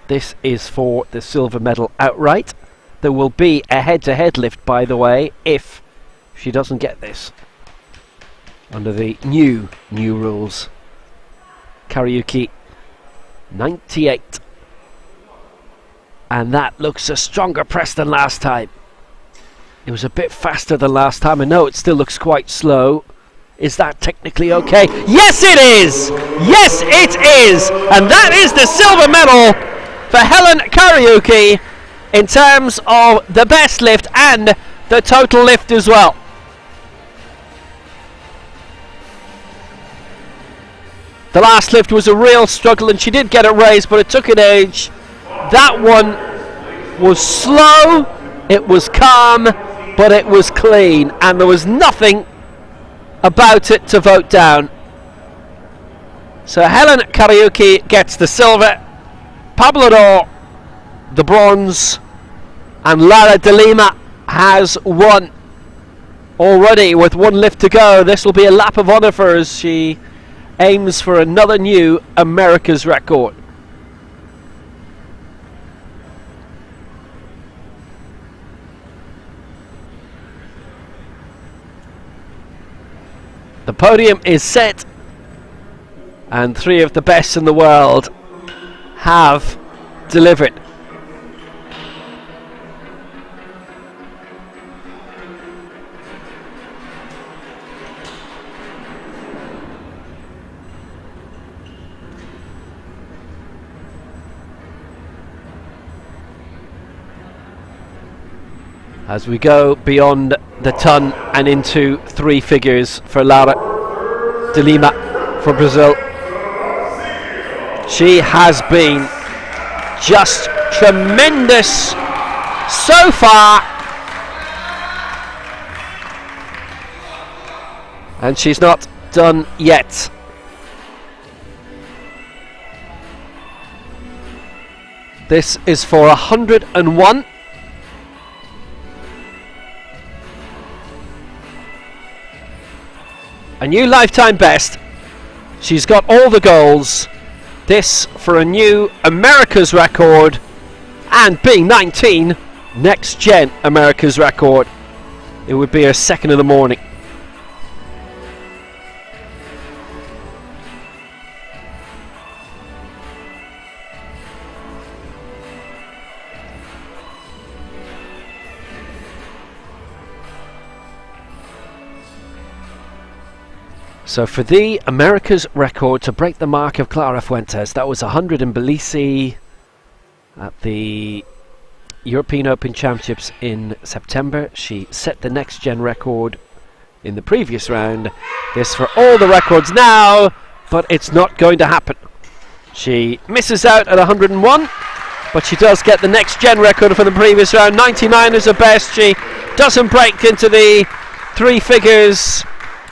This is for the silver medal outright. There will be a head-to-head lift, by the way, if she doesn't get this, under the new rules. Kariuki 98, and that looks a stronger press than last time. It was a bit faster than last time. I know it still looks quite slow. Is that technically okay? Yes it is! Yes it is! And that is the silver medal for Helen Kariuki in terms of the best lift and the total lift as well. The last lift was a real struggle, and she did get it raised, but it took an age. That one was slow, it was calm, but it was clean, and there was nothing about it to vote down. So Helen Kariuki gets the silver, Pablador the bronze, and Lara de Lima has won already with one lift to go. This will be a lap of honour for her as she aims for another new America's record. The podium is set, and three of the best in the world have delivered. as we go beyond the ton and into three figures for Laura de Lima from Brazil. She has been just tremendous so far, and she's not done yet. This is for 101. A new lifetime best. She's got all the goals. This for a new America's record, and being 19, next gen America's record. It would be her second in the morning. So for the America's record to break the mark of Clara Fuentes, that was 100 in Belize at the European Open Championships in September. She set the next gen record in the previous round. This for all the records now, but it's not going to happen. She misses out at 101, but she does get the next gen record from the previous round. 99 is her best. She doesn't break into the three figures.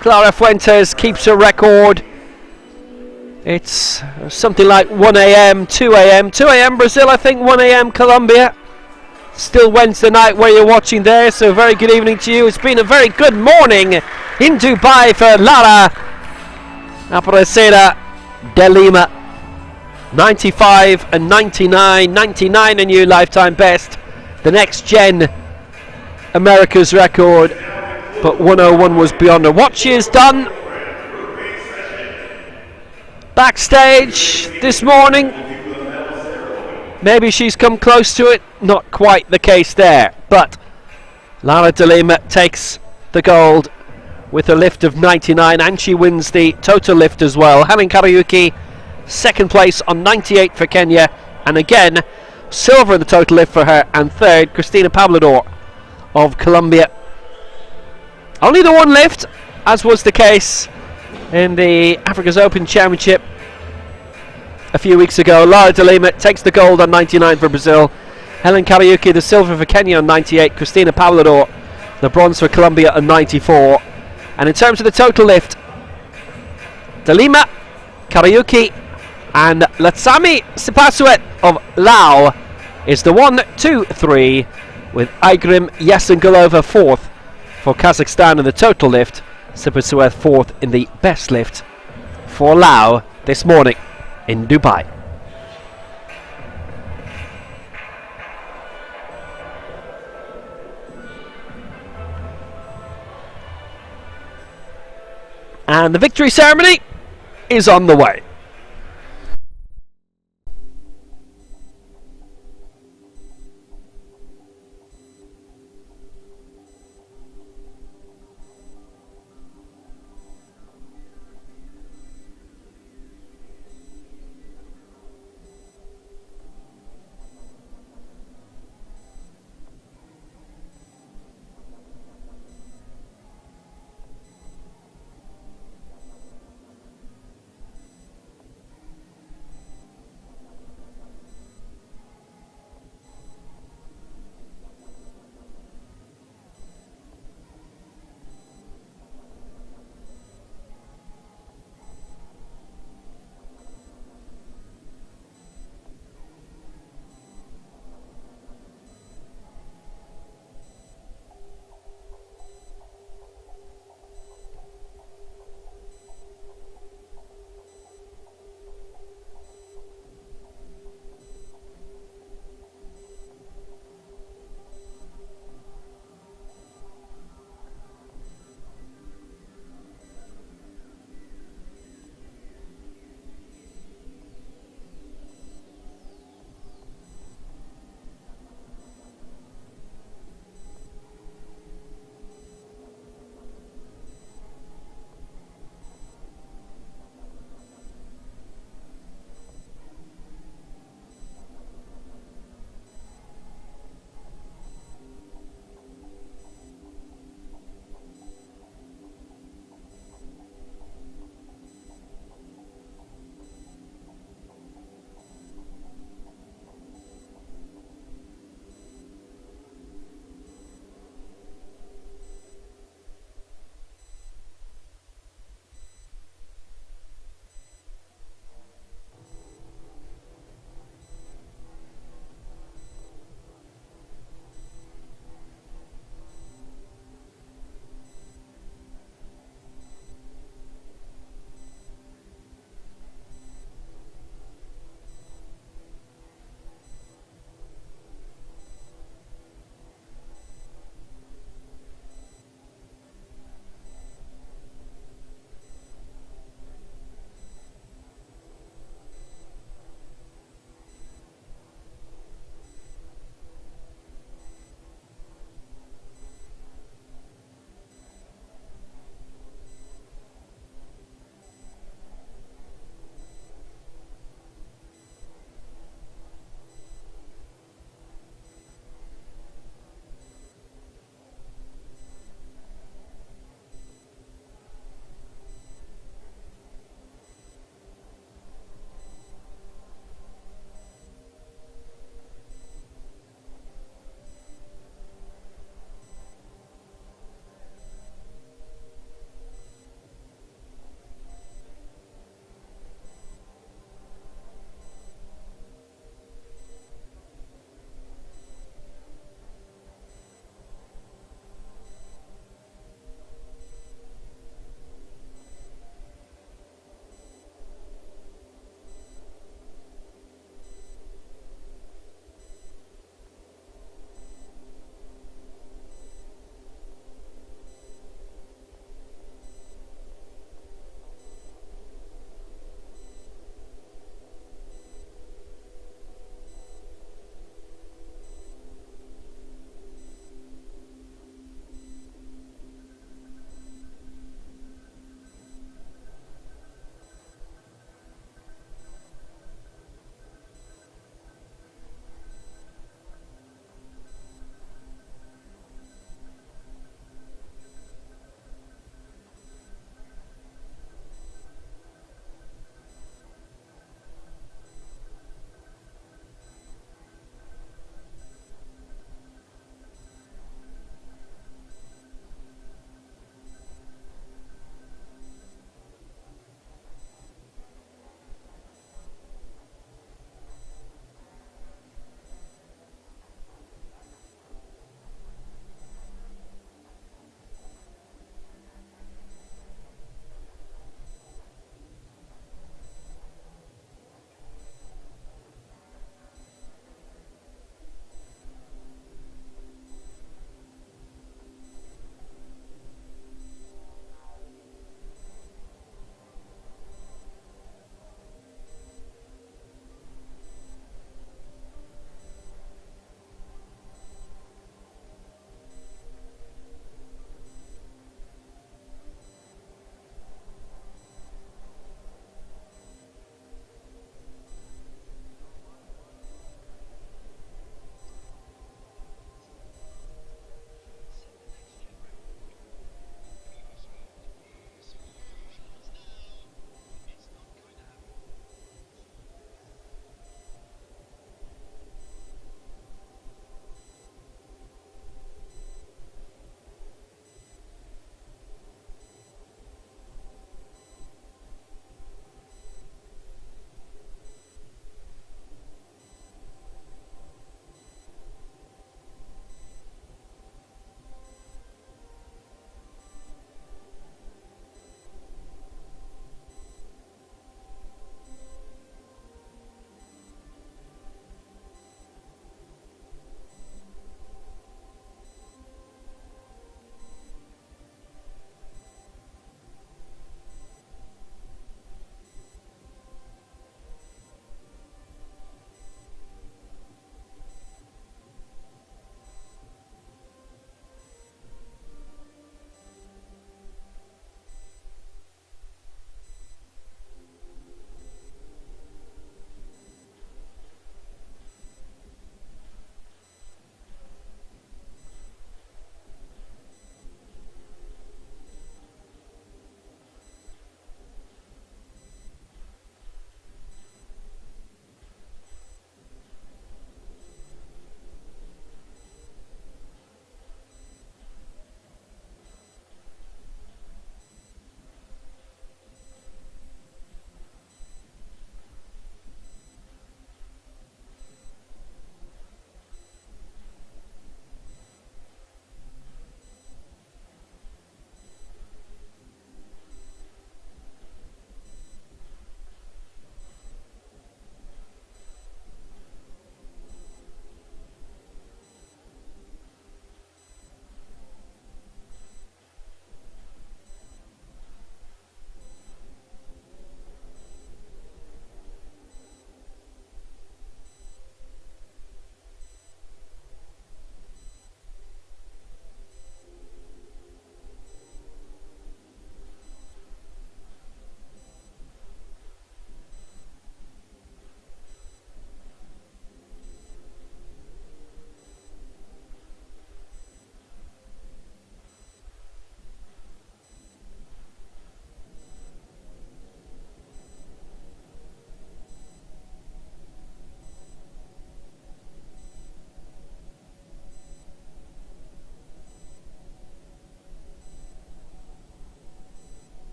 Clara Fuentes keeps her record. It's something like 1 a.m, 2 a.m. 2 a.m. Brazil, I think, 1 a.m. Colombia. Still Wednesday night where you're watching there, so very good evening to you. It's been a very good morning in Dubai for Lara Aparecida de Lima. 95 and 99. 99 a new lifetime best. The next gen America's record. But 101 was beyond her. What she has done backstage this morning, maybe she's come close to it. Not quite the case there. But Lara de Lima takes the gold with a lift of 99, and she wins the total lift as well. Helen Kariuki, second place on 98 for Kenya, and again silver in the total lift for her, and third Cristina Pablador of Colombia. Only the one lift, as was the case in the Africa's Open Championship a few weeks ago. Lara de Lima takes the gold on 99 for Brazil. Helen Kariuki the silver for Kenya on 98. Cristina Pablador the bronze for Colombia on 94. And in terms of the total lift, de Lima, Kariuki and Latsami Sipasuet of Laos is the 1, 2, 3, with Aygrim Yasangulova fourth for Kazakhstan in the total lift. Sipasuet fourth in the best lift for Laos this morning in Dubai. And the victory ceremony is on the way.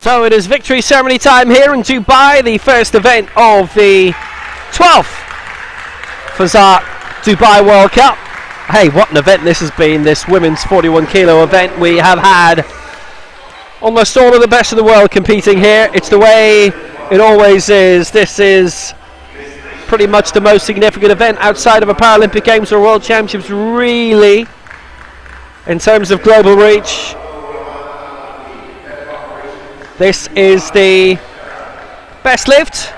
So it is victory ceremony time here in Dubai, the first event of the 12th Fazza Dubai World Cup. Hey, what an event this has been, this women's 41 kilo event. We have had almost all of the best of the world competing here. It's the way it always is. This is pretty much the most significant event outside of a Paralympic Games or World Championships, really, in terms of global reach. This is the best lift,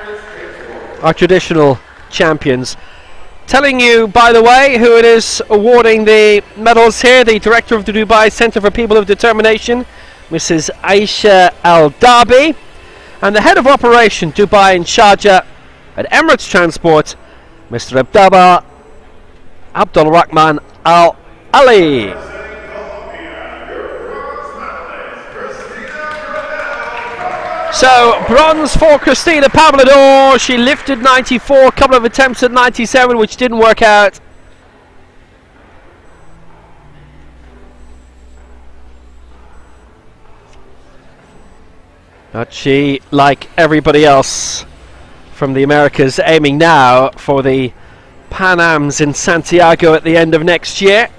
our traditional champions. Telling you, by the way, who it is awarding the medals here, the director of the Dubai Centre for People of Determination, Mrs. Aisha Al-Darbi, and the head of operation Dubai and Sharjah at Emirates Transport, Mr. Abdul Rahman Al-Ali. So, bronze for Christina Pavlador. She lifted 94, a couple of attempts at 97, which didn't work out. But she, like everybody else from the Americas, aiming now for the Pan Ams in Santiago at the end of next year.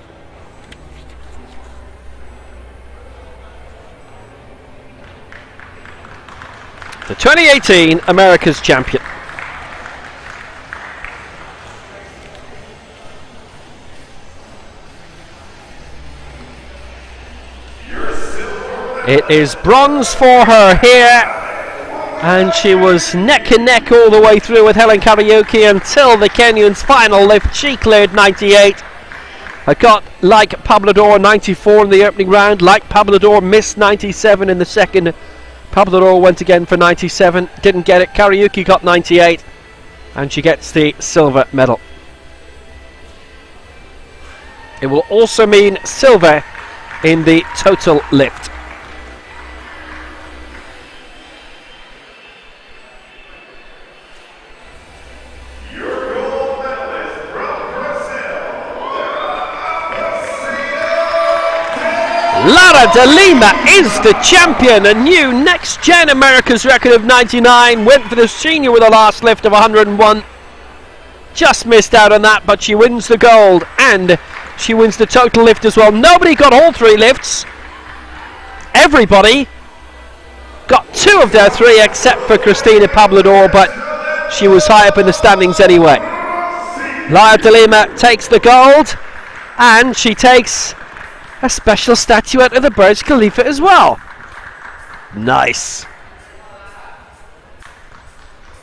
The 2018 America's champion. It is bronze for her here, and she was neck and neck all the way through with Helen Kariuki until the Kenyan's final lift. She cleared 98. I got, like Pavlador, 94 in the opening round. Like Pavlador, missed 97 in the second. Pavlador went again for 97, didn't get it. Kariuki got 98, and she gets the silver medal. It will also mean silver in the total lift. Lara de Lima is the champion, a new next-gen America's record of 99. Went for the senior with a last lift of 101. Just missed out on that, but she wins the gold, and she wins the total lift as well. Nobody got all three lifts. Everybody got two of their three, except for Christina Pavlador, but she was high up in the standings anyway. Lara de Lima takes the gold, and she takes a special statuette of the Burj Khalifa as well. Nice.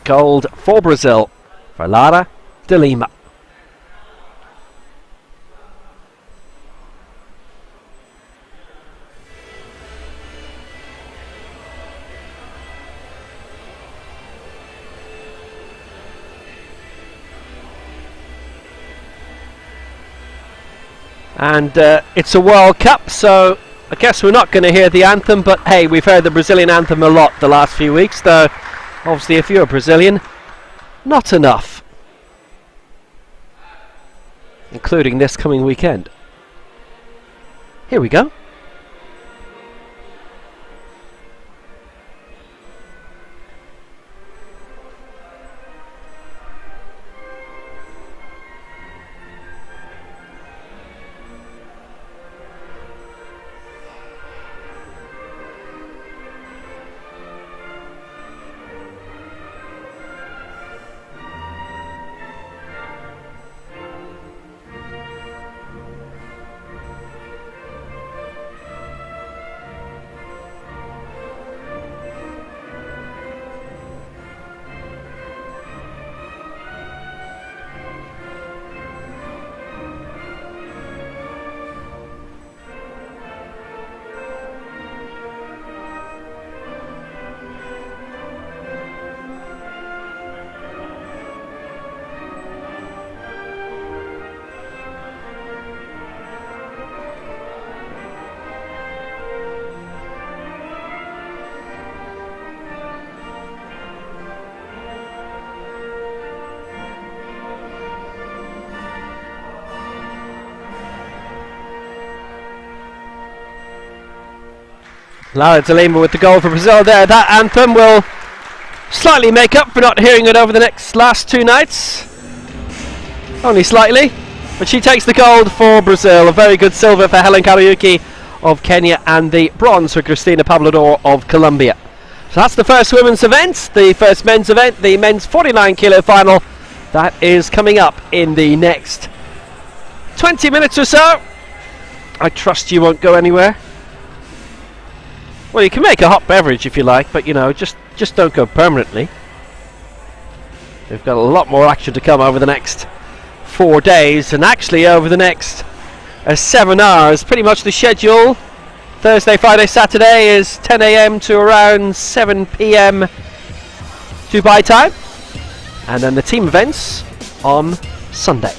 Gold for Brazil for Lara de Lima. And it's a World Cup, so I guess we're not going to hear the anthem, but hey, we've heard the Brazilian anthem a lot the last few weeks, though obviously if you're a Brazilian, not enough. Including this coming weekend. Here we go. Lara de Lima with the goal for Brazil there. That anthem will slightly make up for not hearing it over the last 2 nights. Only slightly. But she takes the gold for Brazil. A very good silver for Helen Kariuki of Kenya, and the bronze for Cristina Pablador of Colombia. So that's the first women's event. The first men's event, the men's 49 kilo final, that is coming up in the next 20 minutes or so. I trust you won't go anywhere. Well, you can make a hot beverage if you like, but you know, just don't go permanently. We've got a lot more action to come over the next 4 days, and actually over the next 7 hours. Pretty much the schedule. Thursday, Friday, Saturday is 10 a.m. to around 7 p.m. Dubai time, and then the team events on Sunday.